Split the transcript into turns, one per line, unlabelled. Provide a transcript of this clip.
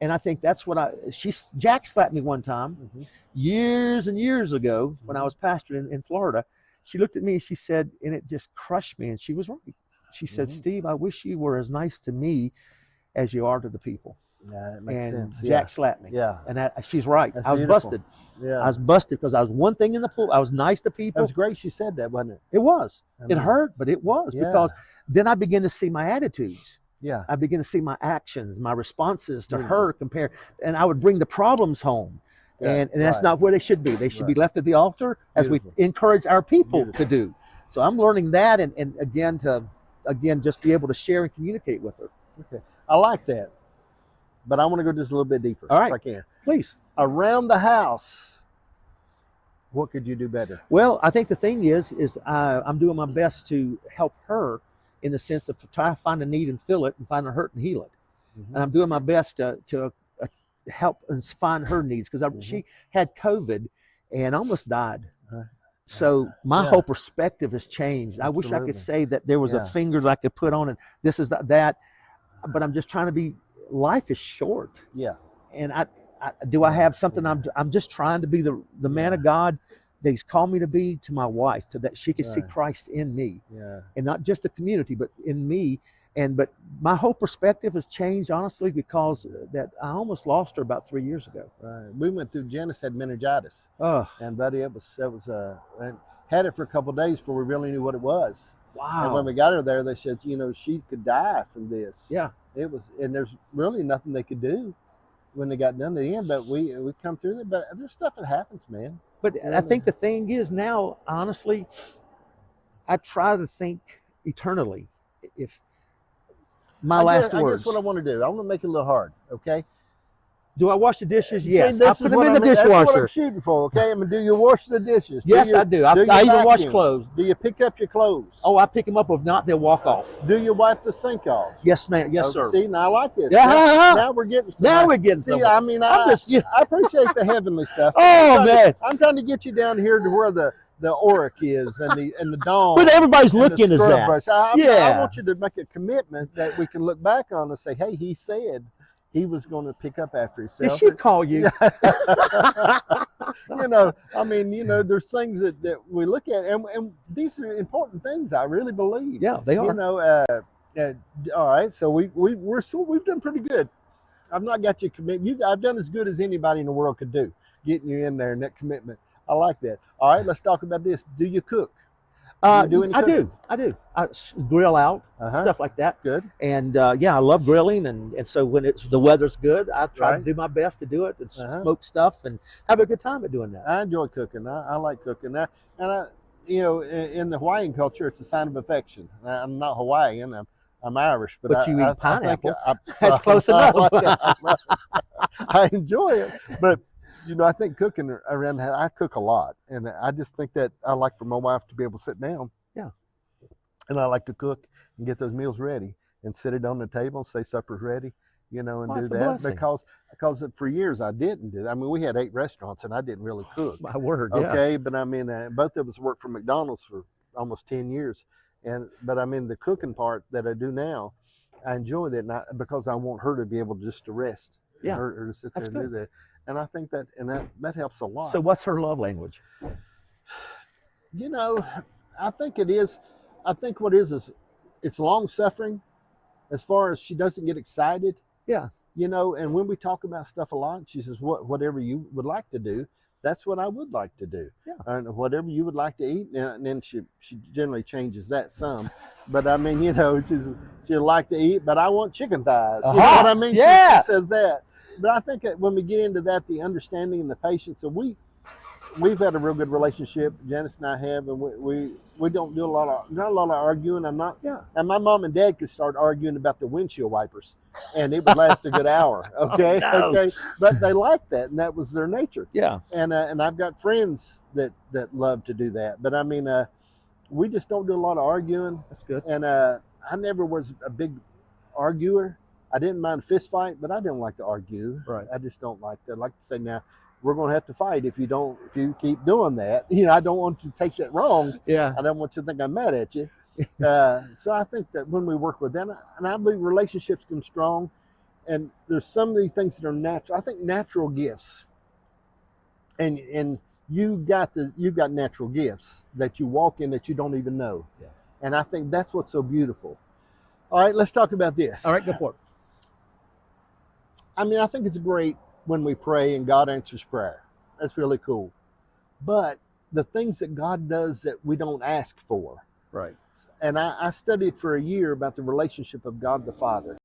And I think that's what Jack slapped me one time years and years ago when I was pastoring in Florida. She looked at me and she said, and it just crushed me, and she was right. She said, Steve, I wish you were as nice to me as you are to the people.
Yeah, it makes sense.
Jack slapped me.
Yeah.
And she's right.
That's
I was
beautiful.
busted.
Yeah.
I was busted because I was one thing in the pool. I was nice to people.
It was great she said that, wasn't it?
It was.
I mean,
it hurt, but it was because then I began to see my attitudes.
Yeah.
I began to see my actions, my responses to her compare, and I would bring the problems home. Yeah, and that's not where they should be. They should be left at the altar as we encourage our people to do. So I'm learning that, and again just be able to share and communicate with her.
Okay, I like that, but I want to go just a little bit deeper.
All right,
if I can.
Please.
Around the house, what could you do better?
Well, I think the thing is I'm doing my best to help her in the sense of try to find a need and fill it, and find a hurt and heal it. And I'm doing my best to help and find her needs, because she had COVID and almost died. So my whole perspective has changed. I wish I could say that there was a finger that I could put on and this is that, but I'm just trying to be, life is short.
Yeah.
And I have something, I'm just trying to be the man of God that He's called me to be to my wife, to that she can see Christ in me. Yeah. And not just the community, but in me. But my whole perspective has changed, honestly, because that I almost lost her about 3 years ago.
Right. We went through, Janice had meningitis. And buddy, it was and had it for a couple of days before we really knew what it was.
Wow.
And when we got her there, they said, she could die from this.
Yeah.
It was, and there's really nothing they could do when they got done to the end, but we come through that. But there's stuff that happens, man.
But I think the thing is now, honestly, I try to think eternally. If my last words.
I guess what I want to do, I want to make it a little hard, okay?
Do I wash the dishes? Yes.
I
put them in the dishwasher.
That's what I'm shooting for, okay? I mean, do you wash the dishes?
Yes, I do. I even wash clothes.
Do you pick up your clothes?
Oh, I pick them up. If not, they'll walk off.
Do you wipe the sink off?
Yes, ma'am. Yes, sir.
See, now I like this.
Yeah.
Now we're getting somewhere.
Now we're getting somewhere.
See, I mean, I appreciate the heavenly stuff.
Oh, man.
I'm trying to get you down here to where the Auric is and the dawn.
But everybody's looking is that.
I want you to make a commitment that we can look back on and say, hey, he said he was going to pick up after himself.
Did she call you?
There's things that we look at, and these are important things, I really believe.
Yeah, they are.
All right, so we've done pretty good. I've not got you committed. I've done as good as anybody in the world could do, getting you in there and that commitment. I like that. All right, let's talk about this. Do you cook?
I do. I grill out, stuff like that.
Good.
And I love grilling, and so when the weather's good, I try to do my best to do it and smoke stuff and have a good time at doing that.
I enjoy cooking. I like cooking. In the Hawaiian culture, it's a sign of affection. I'm not Hawaiian. I'm Irish,
but you eat pineapple. That's close enough.
I enjoy it, but. I think cooking around that, I cook a lot. And I just think that I like for my wife to be able to sit down.
Yeah.
And I like to cook and get those meals ready and sit it on the table and say supper's ready, and do that. Because for years I didn't do that. I mean, we had 8 restaurants and I didn't really cook.
My word,
okay, but I mean, both of us worked for McDonald's for almost 10 years. But I mean, the cooking part that I do now, I enjoy that because I want her to be able just to rest.
Yeah.
Her to sit there and do that. And I think that helps a lot.
So what's her love language?
I think it is. I think what is it's long suffering, as far as she doesn't get excited.
Yeah.
And when we talk about stuff a lot, she says, whatever you would like to do, that's what I would like to do.
Yeah.
And whatever you would like to eat, and then she generally changes that some. But I mean, she'll like to eat, but I want chicken thighs. You know what I mean?
Yeah.
She says that. But I think that when we get into that, the understanding and the patience, and we've had a real good relationship, Janice and I have, and we don't do not a lot of arguing. I'm not. Yeah. And my mom and dad could start arguing about the windshield wipers, and it would last a good hour. Okay.
Oh, no.
Okay. But they liked that, and that was their nature.
Yeah.
And I've got friends that love to do that, but I mean, we just don't do a lot of arguing.
That's good.
And I never was a big arguer. I didn't mind a fist fight, but I didn't like to argue.
Right.
I just don't like that. I like to say, now, we're going to have to fight if you keep doing that. I don't want you to take that wrong.
Yeah.
I don't want you to think I'm mad at you. So I think that when we work with them, and I believe relationships come strong, and there's some of these things that are natural. I think natural gifts, and you've got natural gifts that you walk in that you don't even know.
Yeah.
And I think that's what's so beautiful. All right, let's talk about this.
All right, go for it.
I mean, I think it's great when we pray and God answers prayer. That's really cool. But the things that God does that we don't ask for.
Right.
And I studied for a year about the relationship of God the Father.